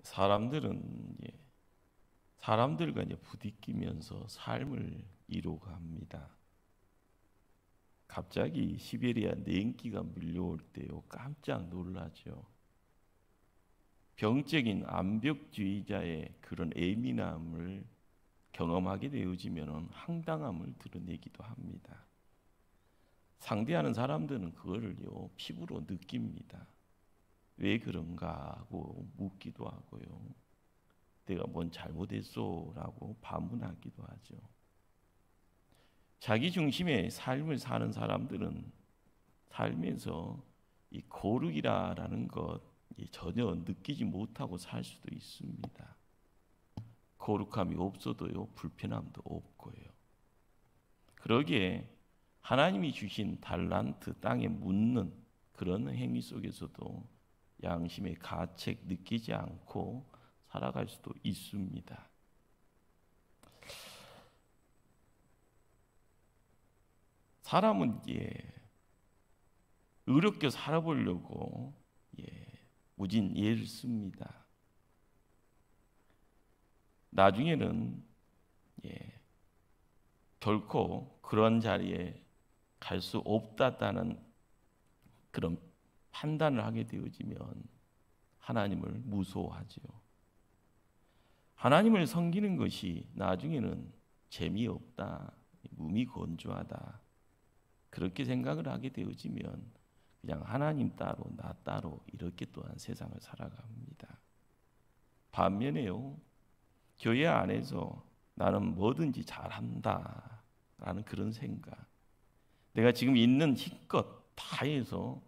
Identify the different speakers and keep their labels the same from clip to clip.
Speaker 1: 사람들은 사람들과 부딪히면서 삶을 이루어갑니다. 갑자기 시베리아 냉기가 밀려올 때요, 깜짝 놀라죠. 병적인 암벽주의자의 그런 예민함을 경험하게 되어지면 황당함을 드러내기도 합니다. 상대하는 사람들은 그거를요, 피부로 느낍니다. 왜 그런가 하고 묻기도 하고요. 내가 뭔 잘못했어? 라고 반문하기도 하죠. 자기 중심의 삶을 사는 사람들은 살면서 이 거룩이라는 것 전혀 느끼지 못하고 살 수도 있습니다. 거룩함이 없어도요, 불편함도 없고요. 그러기에 하나님이 주신 달란트 땅에 묻는 그런 행위 속에서도 양심의 가책 느끼지 않고 살아갈 수도 있습니다. 사람은 의롭게 살아보려고 무진 예를 씁니다. 나중에는 결코 그런 자리에 갈 수 없다는 그런 판단을 하게 되어지면 하나님을 무소하죠. 하나님을 섬기는 것이 나중에는 재미없다, 무미건조하다, 그렇게 생각을 하게 되어지면 그냥 하나님 따로 나 따로 이렇게 또한 세상을 살아갑니다. 반면에요, 교회 안에서 나는 뭐든지 잘한다 라는 그런 생각, 내가 지금 있는 힘껏 다 해서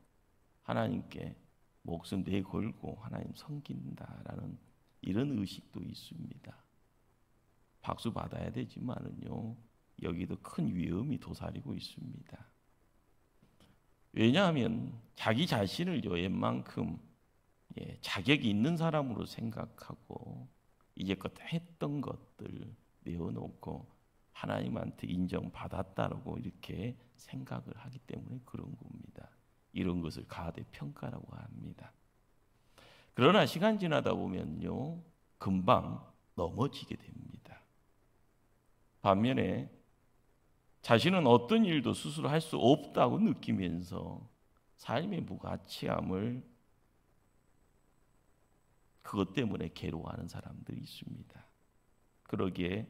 Speaker 1: 하나님께 목숨 내걸고 하나님 섬긴다라는 이런 의식도 있습니다. 박수 받아야 되지만은요, 여기도 큰 위험이 도사리고 있습니다. 왜냐하면 자기 자신을 웬만큼 자격이 있는 사람으로 생각하고 이제껏 했던 것들 내어놓고 하나님한테 인정받았다라고 이렇게 생각을 하기 때문에 그런 겁니다. 이런 것을 가대평가라고 합니다. 그러나 시간 지나다 보면요, 금방 넘어지게 됩니다. 반면에 자신은 어떤 일도 스스로 할 수 없다고 느끼면서 삶의 무가치함을 그것 때문에 괴로워하는 사람들이 있습니다. 그러기에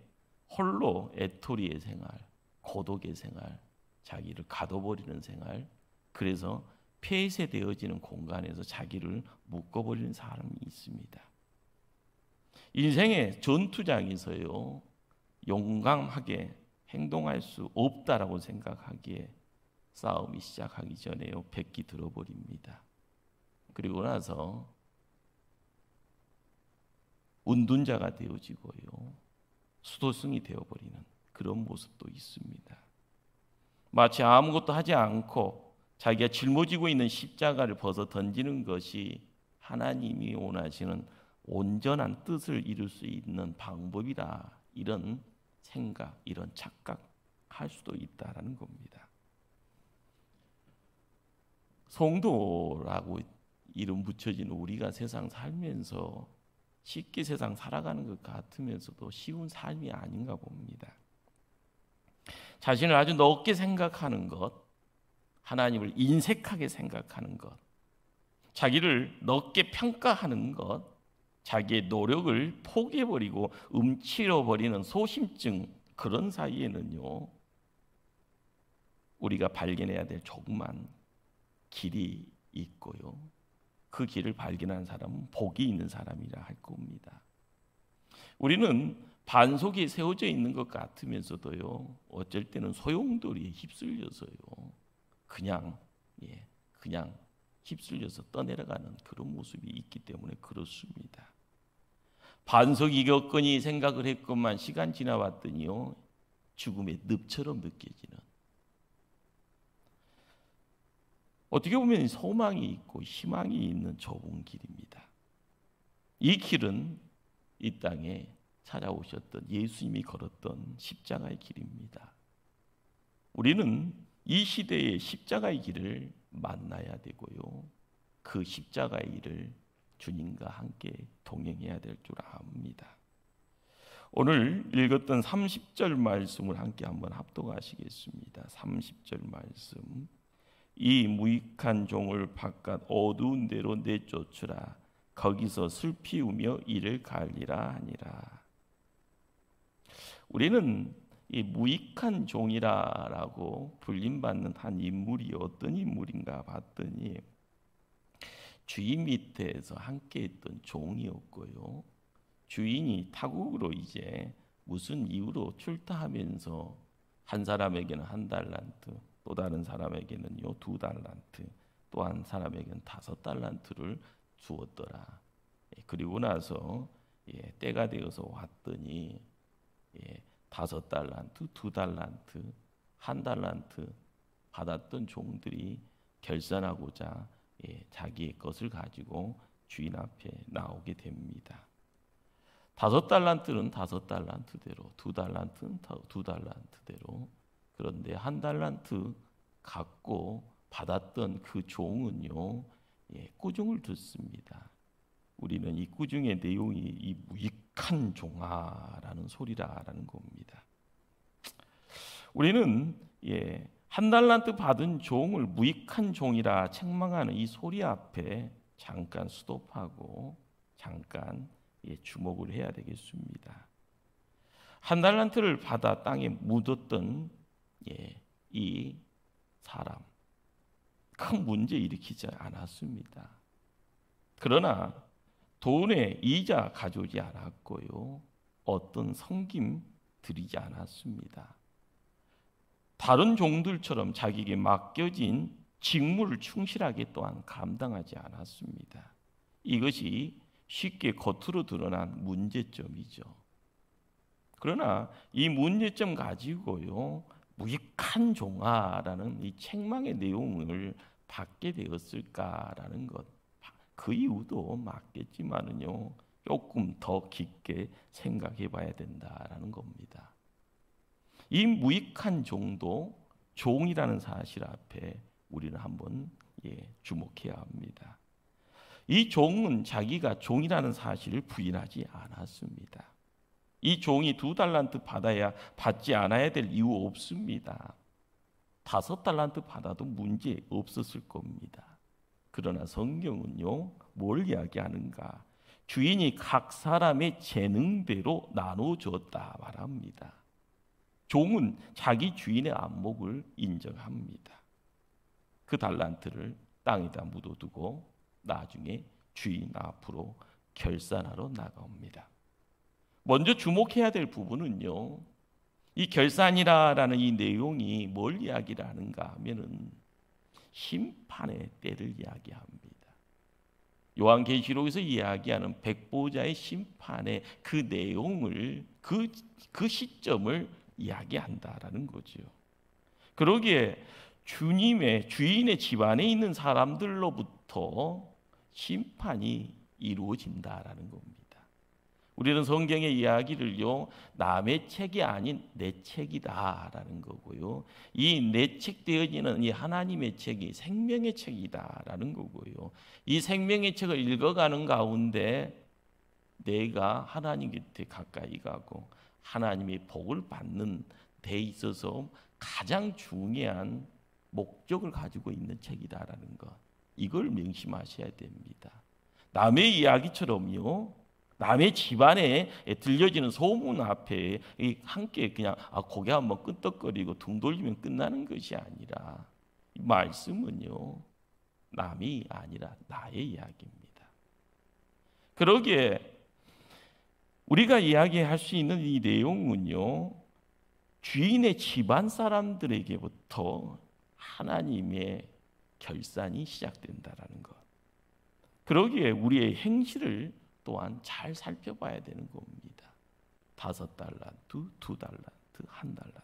Speaker 1: 홀로 애토리의 생활, 고독의 생활, 자기를 가둬버리는 생활, 그래서 폐쇄되어지는 공간에서 자기를 묶어버리는 사람이 있습니다. 인생의 전투장에서요, 용감하게 행동할 수 없다라고 생각하기에 싸움이 시작하기 전에요, 백기 들어버립니다. 그리고 나서 운둔자가 되어지고요, 수도승이 되어버리는 그런 모습도 있습니다. 마치 아무것도 하지 않고 자기가 짊어지고 있는 십자가를 벗어 던지는 것이 하나님이 원하시는 온전한 뜻을 이룰 수 있는 방법이다, 이런 생각, 이런 착각할 수도 있다라는 겁니다. 성도라고 이름 붙여진 우리가 세상 살면서 쉽게 세상 살아가는 것 같으면서도 쉬운 삶이 아닌가 봅니다. 자신을 아주 높게 생각하는 것, 하나님을 인색하게 생각하는 것, 자기를 높게 평가하는 것, 자기의 노력을 포기해버리고 움츠러버리는 소심증, 그런 사이에는요, 우리가 발견해야 될 조그만 길이 있고요, 그 길을 발견한 사람은 복이 있는 사람이라 할 겁니다. 우리는 반석이 세워져 있는 것 같으면서도요, 어쩔 때는 소용돌이에 휩쓸려서요, 그냥 휩쓸려서 떠내려가는 그런 모습이 있기 때문에 그렇습니다. 반석이 겼거니 생각을 했건만 시간 지나봤더니요, 죽음의 늪처럼 느껴지는, 어떻게 보면 소망이 있고 희망이 있는 좁은 길입니다. 이 길은 이 땅에 찾아오셨던 예수님이 걸었던 십자가의 길입니다. 우리는 이 시대의 십자가의 길을 만나야 되고요, 그 십자가의 길을 주님과 함께 동행해야 될 줄 압니다. 오늘 읽었던 30절 말씀을 함께 한번 합독하시겠습니다. 30절 말씀. 이 무익한 종을 바깥 어두운 데로 내쫓으라. 거기서 슬피 우며 이를 갈리라 하니라. 우리는 이 무익한 종이라고 불림받는 한 인물이 어떤 인물인가 봤더니 주인 밑에서 함께 있던 종이었고요. 주인이 타국으로 이제 무슨 이유로 출타하면서 한 사람에게는 1달란트, 또 다른 사람에게는요 2달란트, 또 한 사람에게는 5달란트를 주었더라. 그리고 나서 때가 되어서 왔더니 5달란트, 2달란트, 1달란트 받았던 종들이 결산하고자 자기의 것을 가지고 주인 앞에 나오게 됩니다. 5달란트는 5달란트대로, 2달란트는 2달란트대로. 그런데 1달란트 갖고 받았던 그 종은요, 꾸중을 듣습니다. 우리는 이 꾸중의 내용이 이 무익한 종아라는 소리라라는 겁니다. 우리는 1달란트 받은 종을 무익한 종이라 책망하는 이 소리 앞에 잠깐 스톱하고 잠깐 주목을 해야 되겠습니다. 1달란트를 받아 땅에 묻었던 이 사람, 큰 문제 일으키지 않았습니다. 그러나 돈에 이자 가져오지 않았고요, 어떤 섬김 드리지 않았습니다. 다른 종들처럼 자기에게 맡겨진 직무를 충실하게 또한 감당하지 않았습니다. 이것이 쉽게 겉으로 드러난 문제점이죠. 그러나 이 문제점 가지고요, 무익한 종아라는 이 책망의 내용을 받게 되었을까라는 것, 그 이유도 맞겠지만은요, 조금 더 깊게 생각해 봐야 된다라는 겁니다. 이 무익한 종도 종이라는 사실 앞에 우리는 한번 주목해야 합니다. 이 종은 자기가 종이라는 사실을 부인하지 않았습니다. 이 종이 2달란트 받아야 받지 않아야 될 이유 없습니다. 5달란트 받아도 문제 없었을 겁니다. 그러나 성경은요, 뭘 이야기하는가? 주인이 각 사람의 재능대로 나눠주었다 말합니다. 종은 자기 주인의 안목을 인정합니다. 그 달란트를 땅에다 묻어두고 나중에 주인 앞으로 결산하러 나갑니다. 먼저 주목해야 될 부분은요, 이 결산이라는 이 내용이 뭘 이야기를 하는가 하면은 심판의 때를 이야기합니다. 요한계시록에서 이야기하는 백보자의 심판의 그 내용을, 그 시점을 이야기한다라는 거죠. 그러기에 주인의 집안에 있는 사람들로부터 심판이 이루어진다라는 겁니다. 우리는 성경의 이야기를요, 남의 책이 아닌 내 책이다라는 거고요, 이 내책되어지는 이 하나님의 책이 생명의 책이다라는 거고요, 이 생명의 책을 읽어가는 가운데 내가 하나님 곁에 가까이 가고 하나님의 복을 받는 데 있어서 가장 중요한 목적을 가지고 있는 책이다라는 것, 이걸 명심하셔야 됩니다. 남의 이야기처럼요, 남의 집안에 들려지는 소문 앞에 함께 그냥 고개 한번 끄덕거리고 등 돌리면 끝나는 것이 아니라, 이 말씀은요, 남이 아니라 나의 이야기입니다. 그러기에 우리가 이야기할 수 있는 이 내용은요, 주인의 집안 사람들에게부터 하나님의 결산이 시작된다라는 것. 그러기에 우리의 행실을 또한 잘 살펴봐야 되는 겁니다. 5달란트, 2달란트, 1달란트.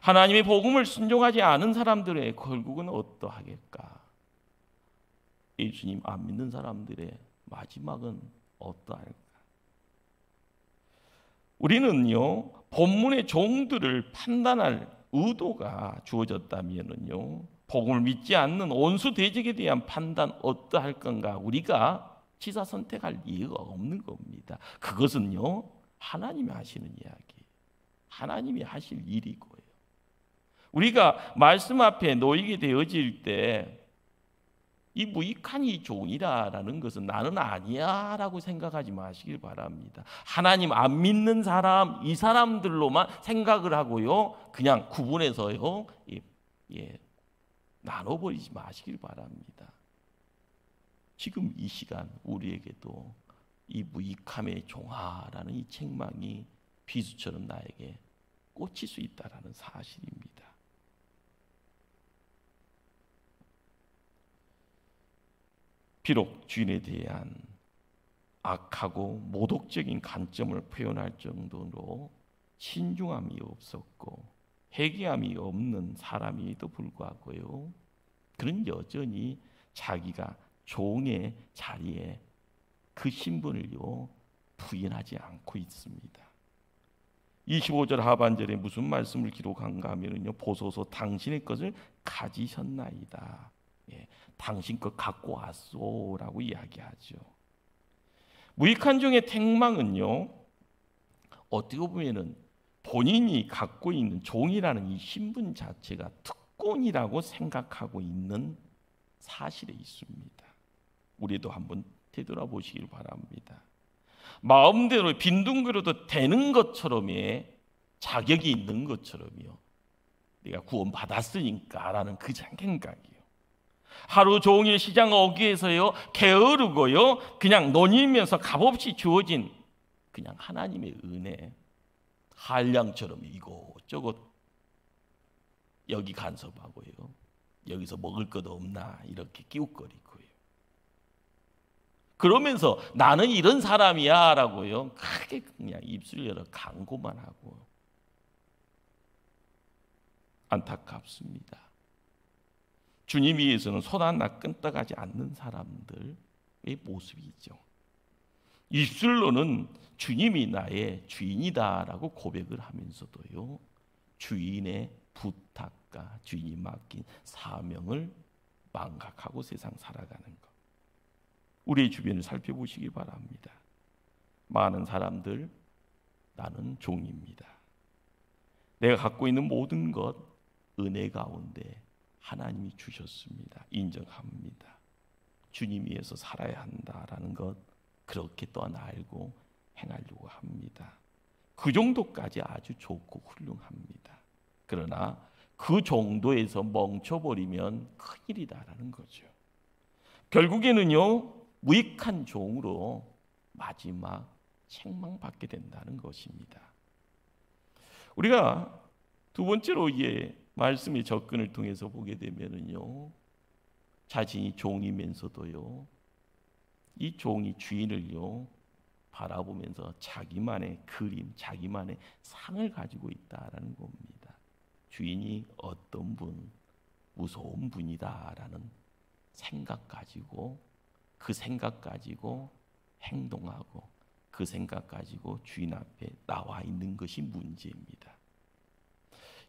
Speaker 1: 하나님의 복음을 순종하지 않은 사람들의 결국은 어떠하겠까? 예수님 안 믿는 사람들의 마지막은 어떠할까? 우리는요, 본문의 종들을 판단할 의도가 주어졌다면은요, 복음을 믿지 않는 온수 대적에 대한 판단 어떠할 건가? 우리가 지사 선택할 이유가 없는 겁니다. 그것은요, 하나님이 하시는 이야기, 하나님이 하실 일이고요. 우리가 말씀 앞에 놓이게 되어질 때 이 무익한 이 종이라는 것은 나는 아니야 라고 생각하지 마시길 바랍니다. 하나님 안 믿는 사람, 이 사람들로만 생각을 하고요, 그냥 구분해서요, 나눠버리지 마시길 바랍니다. 지금 이 시간 우리에게도 이 무익함의 종아라는 이 책망이 비수처럼 나에게 꽂힐 수 있다라는 사실입니다. 비록 주인에 대한 악하고 모독적인 관점을 표현할 정도로 신중함이 없었고 회개함이 없는 사람임에도 불구하고요, 그는 여전히 자기가 종의 자리에 그 신분을요 부인하지 않고 있습니다. 25절 하반절에 무슨 말씀을 기록한가 하면요, 보소서 당신의 것을 가지셨나이다. 당신 것 갖고 왔소라고 이야기하죠. 무익한 종의 책망은요, 어떻게 보면은 본인이 갖고 있는 종이라는 이 신분 자체가 특권이라고 생각하고 있는 사실에 있습니다. 우리도 한번 되돌아보시길 바랍니다. 마음대로 빈둥거려도 되는 것처럼의 자격이 있는 것처럼요, 내가 구원받았으니까 라는 그 생각이요, 하루 종일 시장 어귀에서요 게으르고요 그냥 논이면서 값없이 주어진 그냥 하나님의 은혜, 한량처럼 이곳저곳 여기 간섭하고요, 여기서 먹을 것 없나 이렇게 끼웃거리고요, 그러면서 나는 이런 사람이야 라고요 크게 그냥 입술 열어 강구만 하고, 안타깝습니다. 주님 위해서는 손 하나 끈떡하지 않는 사람들의 모습이죠. 입술로는 주님이 나의 주인이다라고 고백을 하면서도요, 주인의 부탁과 주인이 맡긴 사명을 망각하고 세상 살아가는 것, 우리의 주변을 살펴보시기 바랍니다. 많은 사람들, 나는 종입니다. 내가 갖고 있는 모든 것 은혜 가운데 하나님이 주셨습니다. 인정합니다. 주님 위해서 살아야 한다라는 것 그렇게 또한 알고 행하려고 합니다. 그 정도까지 아주 좋고 훌륭합니다. 그러나 그 정도에서 멈춰버리면 큰일이다라는 거죠. 결국에는요, 무익한 종으로 마지막 책망받게 된다는 것입니다. 우리가 두 번째로 말씀의 접근을 통해서 보게 되면은요, 자신이 종이면서도요, 이 종이 주인을요 바라보면서 자기만의 그림, 자기만의 상을 가지고 있다라는 겁니다. 주인이 어떤 분, 무서운 분이다라는 생각 가지고, 그 생각 가지고 행동하고, 그 생각 가지고 주인 앞에 나와 있는 것이 문제입니다.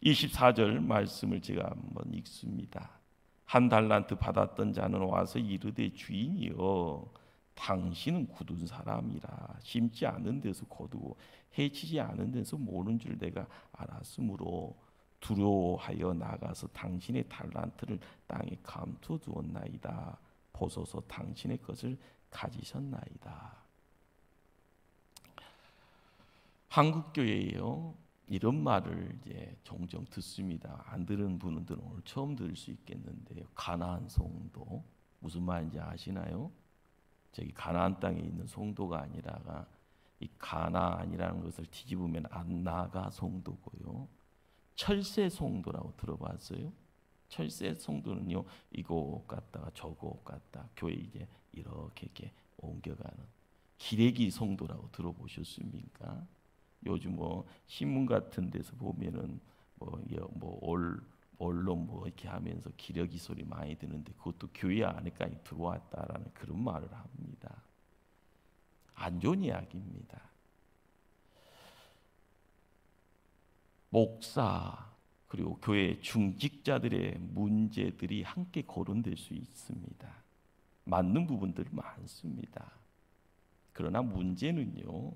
Speaker 1: 24절 말씀을 제가 한번 읽습니다. 한 달란트 받았던 자는 와서 이르되 주인이여, 당신은 굳은 사람이라 심지 않은 데서 거두고 해치지 않은 데서 모는 줄 내가 알았으므로 두려워하여 나가서 당신의 달란트를 땅에 감투어 두었나이다. 보소서 당신의 것을 가지셨나이다. 한국 교회에요, 이런 말을 종종 듣습니다. 안 들은 분들은 오늘 처음 들을 수 있겠는데요. 가나안 송도, 무슨 말인지 아시나요? 저기 가나안 땅에 있는 송도가 아니라가 이 가나안이라는 것을 뒤집으면 안나가 송도고요, 철새 송도라고 들어봤어요? 철새 송도는요, 이곳 갔다가 저곳 갔다 교회 이렇게 옮겨가는 기레기 송도라고 들어보셨습니까? 요즘 신문 같은 데서 보면은 언론 이렇게 하면서 기러기 소리 많이 드는데 그것도 교회 안에까지 들어왔다라는 그런 말을 합니다. 안 좋은 이야기입니다. 목사, 그리고 교회 중직자들의 문제들이 함께 거론될 수 있습니다. 맞는 부분들 많습니다. 그러나 문제는요,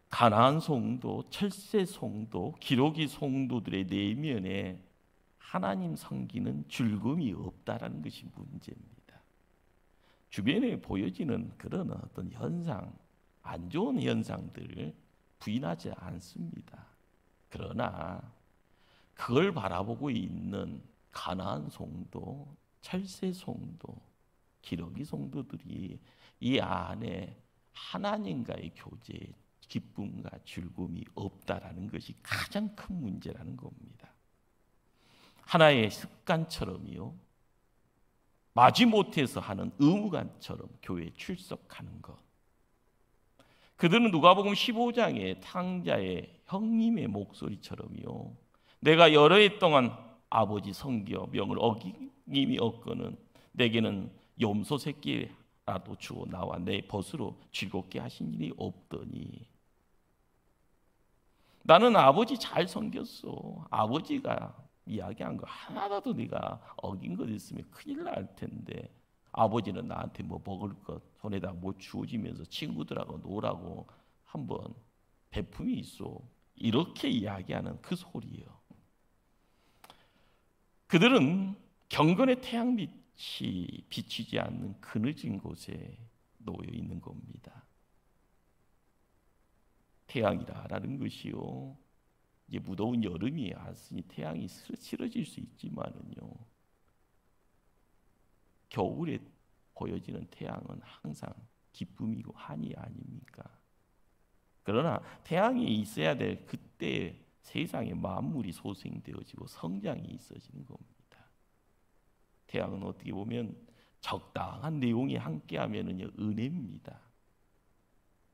Speaker 1: 가나안 성도, 철새 성도, 기록이 성도들의 내면에 하나님 섬기는 즐거움이 없다라는 것이 문제입니다. 주변에 보여지는 그런 어떤 현상, 안 좋은 현상들을 부인하지 않습니다. 그러나 그걸 바라보고 있는 가나안 성도, 철새 성도, 기러기 성도들이 이 안에 하나님과의 교제에 기쁨과 즐거움이 없다라는 것이 가장 큰 문제라는 겁니다. 하나의 습관처럼요, 마지못해서 하는 의무감처럼 교회에 출석하는 것. 그들은 누가복음 15장의 탕자의 형님의 목소리처럼요, 내가 여러 해 동안 아버지 성겨 명을 어김이 없거는 내게는 염소 새끼라도 주어 나와 내 벗으로 즐겁게 하신 일이 없더니, 나는 아버지 잘 섬겼어. 아버지가 이야기한 거 하나라도 네가 어긴 것 있으면 큰일 날 텐데 아버지는 나한테 뭐 먹을 것 손에다 뭐 주어지면서 친구들하고 놀라고 한번 배품이 있어. 이렇게 이야기하는 그 소리예요. 그들은 경건의 태양빛이 비치지 않는 그늘진 곳에 놓여 있는 겁니다. 태양이라는 것이요, 이제 무더운 여름이 왔으니 태양이 싫어질 수 있지만은요, 겨울에 보여지는 태양은 항상 기쁨이고 한이 아닙니까? 그러나 태양이 있어야 될 그때 세상의 만물이 소생되어지고 성장이 있어지는 겁니다. 태양은 어떻게 보면 적당한 내용이 함께하면은요 은혜입니다.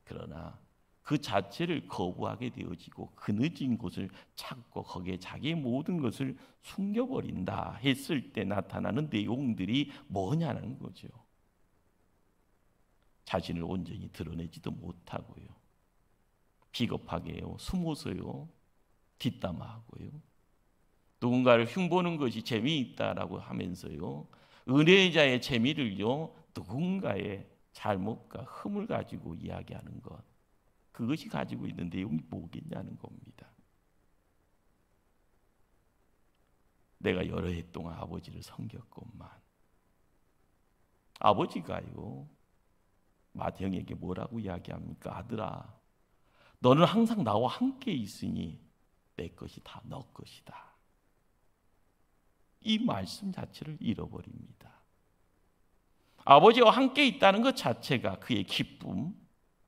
Speaker 1: 그러나 그 자체를 거부하게 되어지고 그늘진 곳을 찾고 거기에 자기의 모든 것을 숨겨버린다 했을 때 나타나는 내용들이 뭐냐는 거죠. 자신을 온전히 드러내지도 못하고요, 비겁하게요, 숨어서요, 뒷담화하고요, 누군가를 흉보는 것이 재미있다라고 하면서요, 은혜의 자의 재미를요 누군가의 잘못과 흠을 가지고 이야기하는 것, 그것이 가지고 있는 내용이 뭐겠냐는 겁니다. 내가 여러 해 동안 아버지를 섬겼건만, 아버지가요 맏형에게 뭐라고 이야기합니까? 아들아, 너는 항상 나와 함께 있으니 내 것이 다 너 것이다. 이 말씀 자체를 잃어버립니다. 아버지와 함께 있다는 것 자체가 그의 기쁨,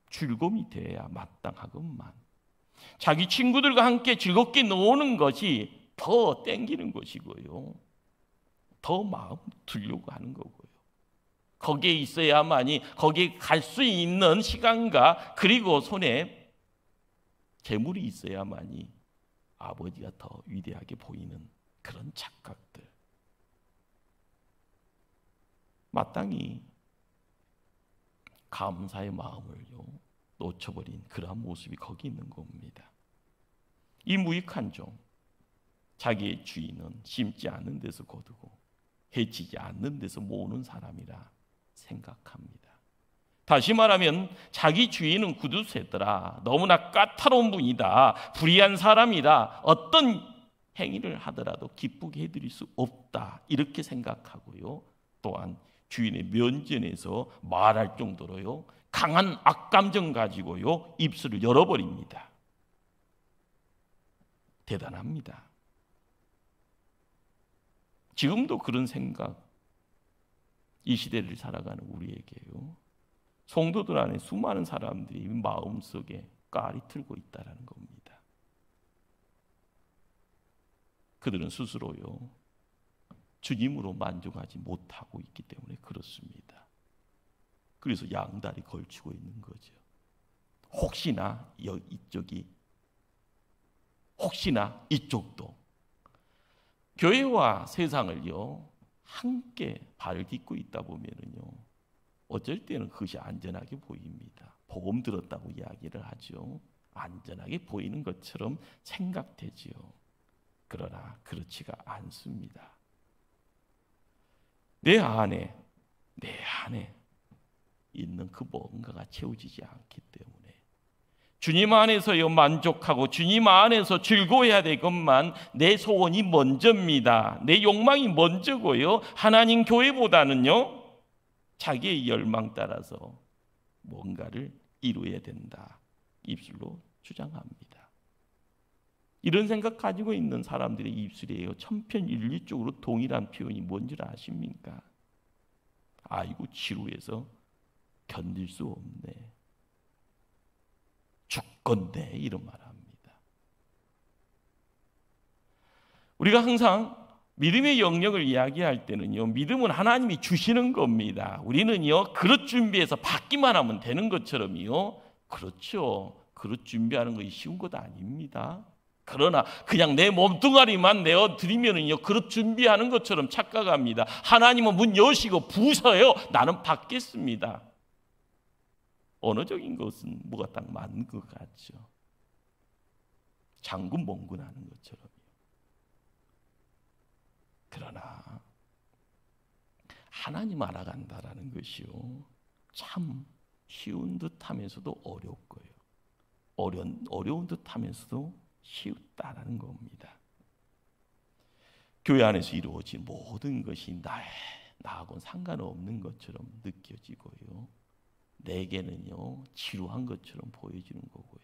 Speaker 1: 즐거움이 되어야 마땅하건만, 자기 친구들과 함께 즐겁게 노는 것이 더 땡기는 것이고요, 더 마음 두려고 하는 거고요, 거기에 있어야만이, 거기에 갈 수 있는 시간과 그리고 손에 재물이 있어야만이 아버지가 더 위대하게 보이는 그런 착각들, 마땅히 감사의 마음을요 놓쳐버린 그러한 모습이 거기 있는 겁니다. 이 무익한 종, 자기의 주인은 심지 않는 데서 거두고 해치지 않는 데서 모으는 사람이라 생각합니다. 다시 말하면 자기 주인은 구두쇠더라, 너무나 까다로운 분이다, 불의한 사람이다, 어떤 행위를 하더라도 기쁘게 해드릴 수 없다, 이렇게 생각하고요, 또한 주인의 면전에서 말할 정도로요 강한 악감정 가지고요 입술을 열어버립니다. 대단합니다. 지금도 그런 생각, 이 시대를 살아가는 우리에게요, 성도들 안에 수많은 사람들이 마음속에 깔이 틀고 있다는 겁니다. 그들은 스스로요 주님으로 만족하지 못하고 있기 때문에 그렇습니다. 그래서 양다리 걸치고 있는 거죠. 혹시나 이쪽도 교회와 세상을요 함께 발을 딛고 있다 보면은요 어쩔 때는 그것이 안전하게 보입니다. 복음 들었다고 이야기를 하죠. 안전하게 보이는 것처럼 생각되지요. 그러나 그렇지가 않습니다. 내 안에 있는 그 뭔가가 채워지지 않기 때문에 주님 안에서요 만족하고 주님 안에서 즐거워해야 되건만 내 소원이 먼저입니다. 내 욕망이 먼저고요. 하나님 교회보다는요 자기의 열망 따라서 뭔가를 이루어야 된다. 입술로 주장합니다. 이런 생각 가지고 있는 사람들의 입술이에요. 천편일률적으로 동일한 표현이 뭔지 아십니까? 아이고 지루해서 견딜 수 없네. 죽건데 이런 말 합니다. 우리가 항상 믿음의 영역을 이야기할 때는요, 믿음은 하나님이 주시는 겁니다. 우리는요, 그릇 준비해서 받기만 하면 되는 것처럼요. 그렇죠. 그릇 준비하는 것이 쉬운 것 아닙니다. 그러나 그냥 내 몸뚱아리만 내어드리면은요, 그릇 준비하는 것처럼 착각합니다. 하나님은 문 여시고 부서요. 나는 받겠습니다. 언어적인 것은 뭐가 딱 맞는 것 같죠. 장군 몽군하는 것처럼요. 그러나 하나님 알아간다라는 것이요, 참 쉬운 듯하면서도 어렵고요, 어려운 듯하면서도 쉬웠다라는 겁니다. 교회 안에서 이루어진 모든 것이 나하고는 상관없는 것처럼 느껴지고요, 내게는요 지루한 것처럼 보여지는 거고요.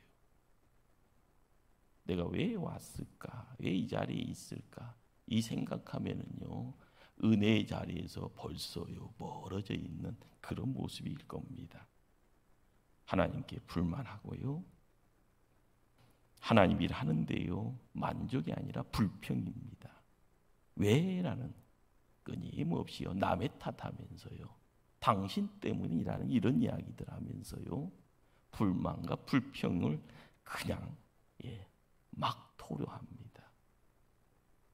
Speaker 1: 내가 왜 왔을까? 왜 이 자리에 있을까? 이 생각하면은요 은혜의 자리에서 벌써요 멀어져 있는 그런 모습일 겁니다. 하나님께 불만하고요, 하나님 일 하는데요 만족이 아니라 불평입니다. 왜라는 끊임없이요 남의 탓하면서요 당신 때문이라는 이런 이야기들 하면서요 불만과 불평을 그냥 막 토로합니다.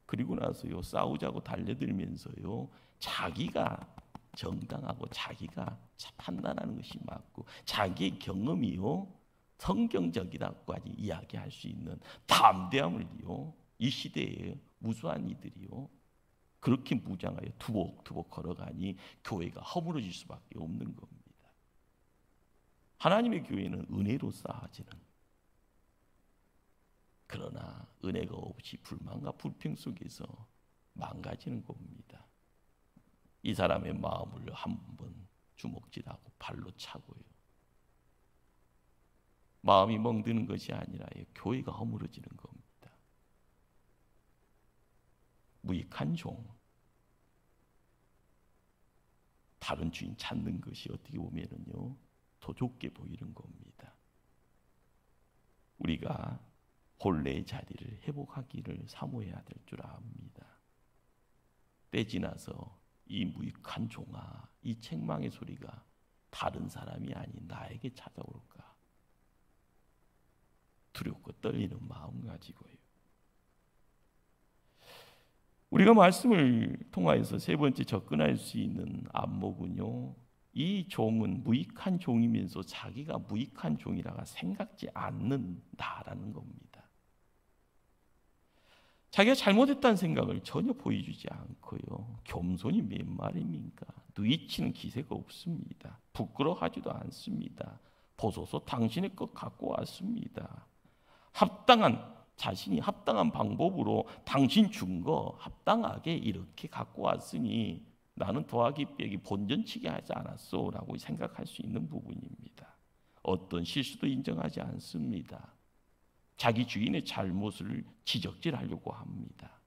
Speaker 1: 그리고 나서요 싸우자고 달려들면서요 자기가 정당하고 자기가 판단하는 것이 맞고 자기의 경험이요 성경적이라고까지 이야기할 수 있는 담대함을요 이 시대에 무수한 이들이요 그렇게 무장하여 두벅두벅 걸어가니 교회가 허물어질 수밖에 없는 겁니다. 하나님의 교회는 은혜로 쌓아지는, 그러나 은혜가 없이 불만과 불평 속에서 망가지는 겁니다. 이 사람의 마음을 한번 주먹질하고 발로 차고요, 마음이 멍드는 것이 아니라 교회가 허물어지는 겁니다. 무익한 종, 다른 주인 찾는 것이 어떻게 보면은요 더 좋게 보이는 겁니다. 우리가 본래의 자리를 회복하기를 사모해야 될 줄 압니다. 때 지나서 이 무익한 종아, 이 책망의 소리가 다른 사람이 아닌 나에게 찾아올까 두렵고 떨리는 마음 가지고요. 우리가 말씀을 통하여서 세 번째 접근할 수 있는 안목은요, 이 종은 무익한 종이면서 자기가 무익한 종이라고 생각지 않는다라는 겁니다. 자기가 잘못했다는 생각을 전혀 보여주지 않고요, 겸손이 몇 말입니까? 누이치는 기세가 없습니다. 부끄러워하지도 않습니다. 보소서 당신의 것 갖고 왔습니다. 자신이 합당한 방법으로 당신 준 거 합당하게 이렇게 갖고 왔으니 나는 더하기 빼기 본전치기 하지 않았어 라고 생각할 수 있는 부분입니다. 어떤 실수도 인정하지 않습니다. 자기 주인의 잘못을 지적질하려고 합니다.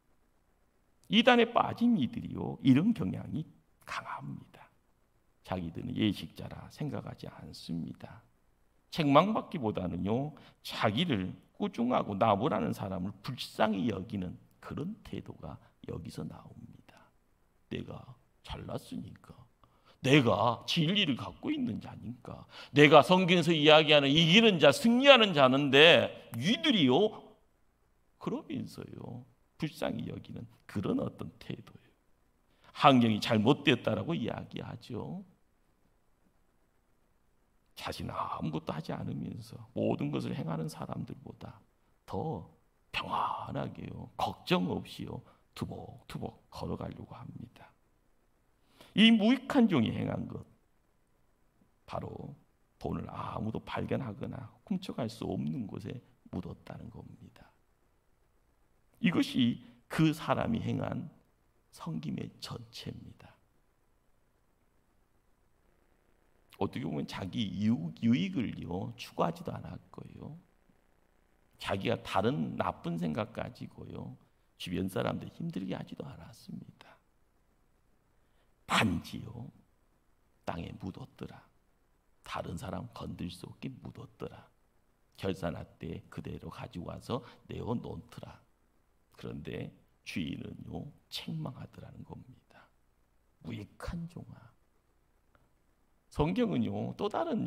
Speaker 1: 이단에 빠진 이들이요 이런 경향이 강합니다. 자기들은 예식자라 생각하지 않습니다. 책망받기보다는요 자기를 꾸중하고 나무라는 사람을 불쌍히 여기는 그런 태도가 여기서 나옵니다. 내가 잘났으니까, 내가 진리를 갖고 있는 자니까, 내가 성경에서 이야기하는 이기는 자, 승리하는 자는데 이들이요 그러면서요 불쌍히 여기는 그런 어떤 태도예요. 환경이 잘못됐다라고 이야기하죠. 자신은 아무것도 하지 않으면서 모든 것을 행하는 사람들보다 더 평안하게요, 걱정 없이요, 투벅투벅 걸어가려고 합니다. 이 무익한 종이 행한 것, 바로 돈을 아무도 발견하거나 훔쳐갈 수 없는 곳에 묻었다는 겁니다. 이것이 그 사람이 행한 섬김의 전체입니다. 어떻게 보면 자기 유익을요 추구하지도 않았고요, 자기가 다른 나쁜 생각 가지고요 주변 사람들 힘들게 하지도 않았습니다. 단지요 땅에 묻었더라. 다른 사람 건들 수 없게 묻었더라. 결산할 때 그대로 가지고 와서 내어 놓더라. 그런데 주인은요 책망하더라는 겁니다. 무익한 종아. 성경은요 또 다른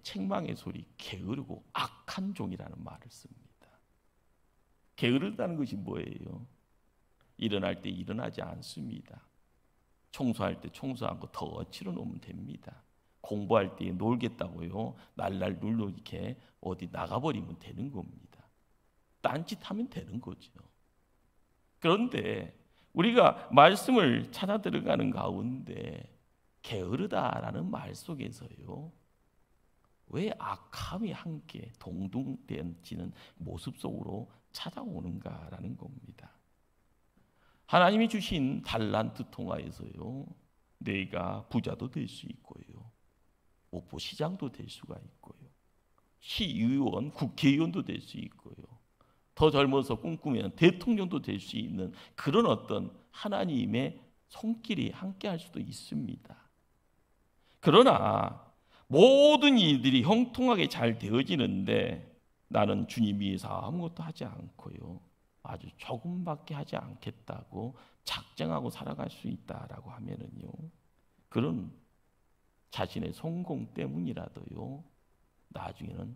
Speaker 1: 책망의 소리, 게으르고 악한 종이라는 말을 씁니다. 게으르다는 것이 뭐예요? 일어날 때 일어나지 않습니다. 청소할 때 청소하고 더 어치러 놓으면 됩니다. 공부할 때 놀겠다고요 날날 눌러 이렇게 어디 나가버리면 되는 겁니다. 딴짓하면 되는 거죠. 그런데 우리가 말씀을 찾아 들어가는 가운데 게으르다라는 말 속에서요 왜 악함이 함께 동등되어지는 모습 속으로 찾아오는가라는 겁니다. 하나님이 주신 달란트 통하여서요 내가 부자도 될 수 있고요, 목포 시장도 될 수가 있고요, 시의원, 국회의원도 될 수 있고요, 더 젊어서 꿈꾸면 대통령도 될 수 있는 그런 어떤 하나님의 손길이 함께할 수도 있습니다. 그러나 모든 일들이 형통하게 잘 되어지는데 나는 주님 위해서 아무것도 하지 않고요 아주 조금밖에 하지 않겠다고 작정하고 살아갈 수 있다라고 하면은요 그런 자신의 성공 때문이라도요 나중에는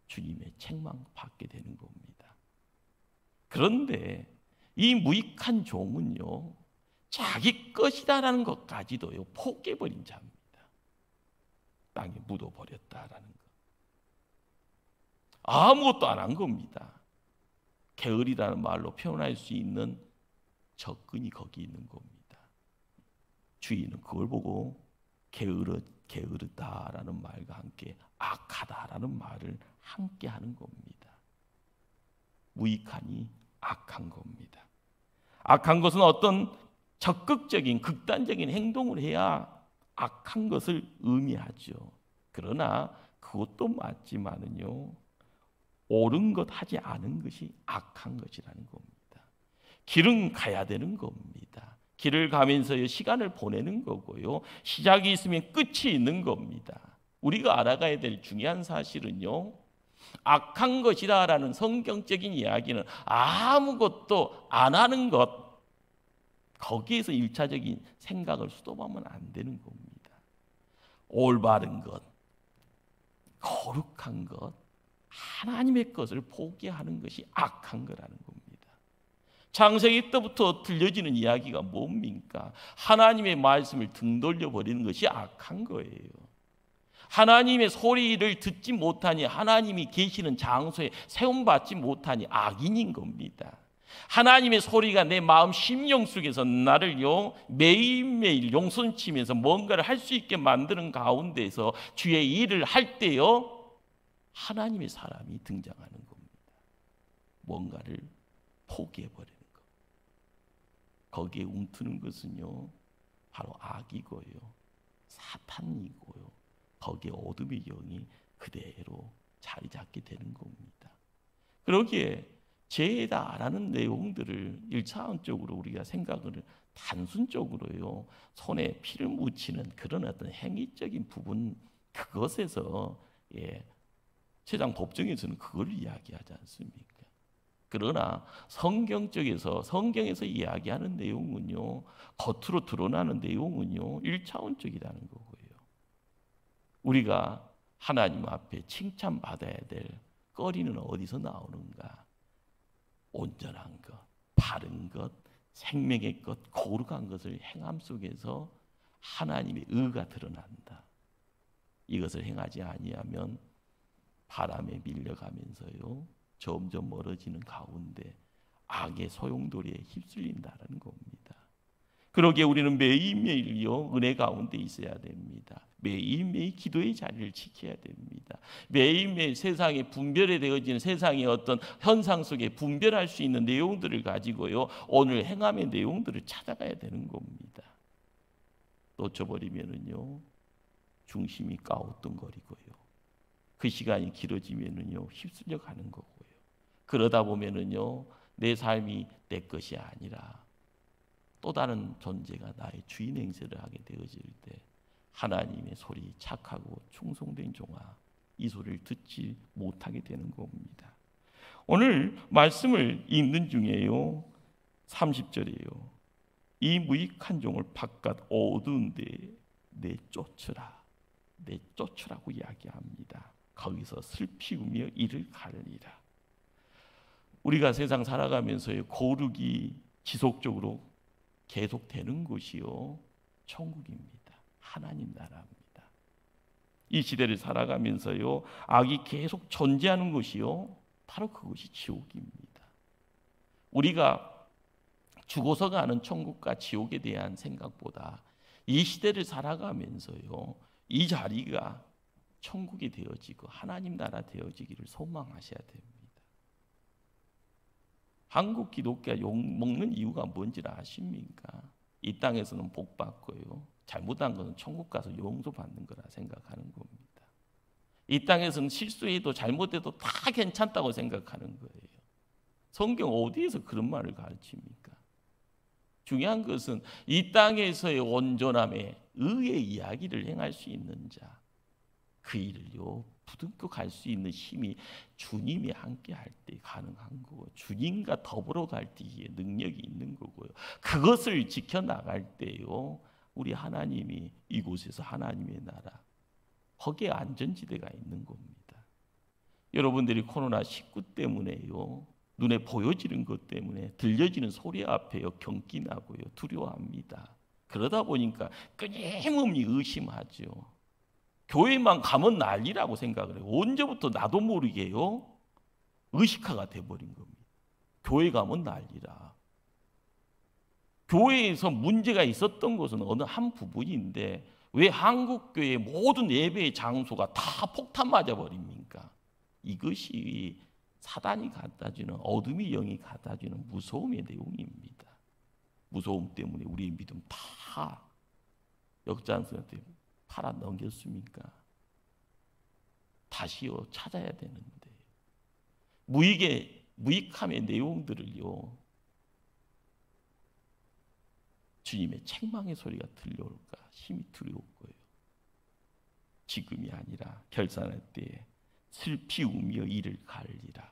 Speaker 1: 주님의 책망 받게 되는 겁니다. 그런데 이 무익한 종은요 자기 것이다라는 것까지도요 포기해버린 자입니다. 땅에 묻어버렸다라는 것, 아무것도 안 한 겁니다. 게으리라는 말로 표현할 수 있는 접근이 거기 있는 겁니다. 주인은 그걸 보고 게으르다라는 말과 함께 악하다라는 말을 함께 하는 겁니다. 무익하니 악한 겁니다. 악한 것은 어떤 적극적인 극단적인 행동을 해야 악한 것을 의미하죠. 그러나 그것도 맞지만은요 옳은 것 하지 않은 것이 악한 것이라는 겁니다. 길은 가야 되는 겁니다. 길을 가면서 시간을 보내는 거고요 시작이 있으면 끝이 있는 겁니다. 우리가 알아가야 될 중요한 사실은요 악한 것이다라는 성경적인 이야기는 아무것도 안 하는 것, 거기에서 일차적인 생각을 수도하면 안 되는 겁니다. 올바른 것, 거룩한 것, 하나님의 것을 포기하는 것이 악한 거라는 겁니다. 창세기 때부터 들려지는 이야기가 뭡니까? 하나님의 말씀을 등 돌려버리는 것이 악한 거예요. 하나님의 소리를 듣지 못하니, 하나님이 계시는 장소에 세움받지 못하니 악인인 겁니다. 하나님의 소리가 내 마음 심령 속에서 나를요 매일매일 용선치면서 뭔가를 할 수 있게 만드는 가운데서 주의 일을 할 때요 하나님의 사람이 등장하는 겁니다. 뭔가를 포기해버리는 것, 거기에 움트는 것은요 바로 악이고요 사탄이고요 거기에 어둠의 영이 그대로 자리 잡게 되는 겁니다. 그러기에 죄다라는 내용들을 1차원적으로 우리가 생각을 단순적으로요 손에 피를 묻히는 그런 어떤 행위적인 부분, 그것에서 세상 법정에서는 그걸 이야기하지 않습니까? 그러나 성경에서 이야기하는 내용은요 겉으로 드러나는 내용은요 1차원적이라는 거고요. 우리가 하나님 앞에 칭찬받아야 될 거리는 어디서 나오는가? 온전한 것, 바른 것, 생명의 것, 거룩한 것을 행함 속에서 하나님의 의가 드러난다. 이것을 행하지 아니하면 바람에 밀려가면서요 점점 멀어지는 가운데 악의 소용돌이에 휩쓸린다는 겁니다. 그러기에 우리는 매일매일요 은혜 가운데 있어야 됩니다. 매일매일 기도의 자리를 지켜야 됩니다. 매일매일 세상에 분별에 되어지는 세상의 어떤 현상 속에 분별할 수 있는 내용들을 가지고요 오늘 행함의 내용들을 찾아가야 되는 겁니다. 놓쳐버리면은요 중심이 까우뚱거리고요 그 시간이 길어지면은요 휩쓸려 가는 거고요. 그러다 보면은요 내 삶이 내 것이 아니라 또 다른 존재가 나의 주인 행세를 하게 되어질 때 하나님의 소리 착하고 충성된 종아 이 소리를 듣지 못하게 되는 겁니다. 오늘 말씀을 읽는 중에요 30절이에요. 이 무익한 종을 바깥 어두운 데에 내쫓으라고 이야기합니다. 거기서 슬피우며 이를 가르리라. 우리가 세상 살아가면서요 거룩이 지속적으로 계속되는 곳이요 천국입니다. 하나님 나라입니다. 이 시대를 살아가면서요 악이 계속 존재하는 곳이요 바로 그것이 지옥입니다. 우리가 죽어서 가는 천국과 지옥에 대한 생각보다 이 시대를 살아가면서요 이 자리가 천국이 되어지고 하나님 나라 되어지기를 소망하셔야 됩니다. 한국 기독교가 욕먹는 이유가 뭔지를 아십니까? 이 땅에서는 복 받고요 잘못한 것은 천국 가서 용서받는 거라 생각하는 겁니다. 이 땅에서는 실수해도 잘못해도 다 괜찮다고 생각하는 거예요. 성경 어디에서 그런 말을 가르칩니까? 중요한 것은 이 땅에서의 온전함에 의의 이야기를 행할 수 있는 자, 그 일을요 부둥켜 갈 수 있는 힘이 주님이 함께 할 때 가능한 거고 주님과 더불어 갈 때에 능력이 있는 거고요. 그것을 지켜나갈 때요 우리 하나님이 이곳에서 하나님의 나라 거기에 안전지대가 있는 겁니다. 여러분들이 코로나19 때문에요 눈에 보여지는 것 때문에 들려지는 소리 앞에요 경기나고요 두려워합니다. 그러다 보니까 끊임없이 의심하죠. 교회만 가면 난리라고 생각을 해요. 언제부터 나도 모르게요 의식화가 돼버린 겁니다. 교회 가면 난리라. 교회에서 문제가 있었던 것은 어느 한 부분인데 왜 한국교회 모든 예배의 장소가 다 폭탄 맞아버립니까? 이것이 사단이 갖다주는 어둠의 영이 갖다주는 무서움의 내용입니다. 무서움 때문에 우리의 믿음 다 역장선한테 팔아 넘겼습니까? 다시요 찾아야 되는데 무익함의 내용들을요 주님의 책망의 소리가 들려올까 힘이 두려울 거예요. 지금이 아니라 결산할 때에 슬피 우며 이를 가르리라.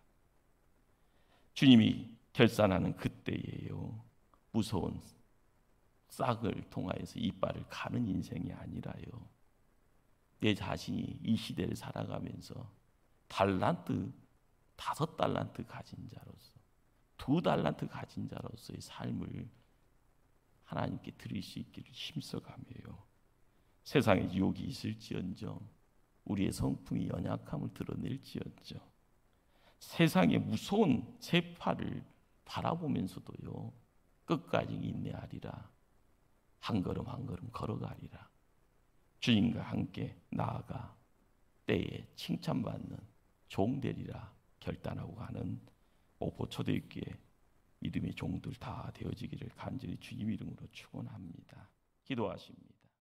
Speaker 1: 주님이 결산하는 그때예요 무서운 싹을 통하여서 이빨을 가는 인생이 아니라요 내 자신이 이 시대를 살아가면서 달란트 5달란트 가진 자로서 2달란트 가진 자로서의 삶을 하나님께 드릴 수 있기를 힘써가며요. 세상에 유혹이 있을지언정 우리의 성품이 연약함을 드러낼지언정 세상의 무서운 세파를 바라보면서도요 끝까지 인내하리라. 한 걸음 한 걸음 걸어가리라. 주님과 함께 나아가 때에 칭찬받는 종 되리라 결단하고 가는 오포초대교회 믿음의 종들 다 되어지기를 간절히 주님 이름으로 축원합니다. 기도하십니다.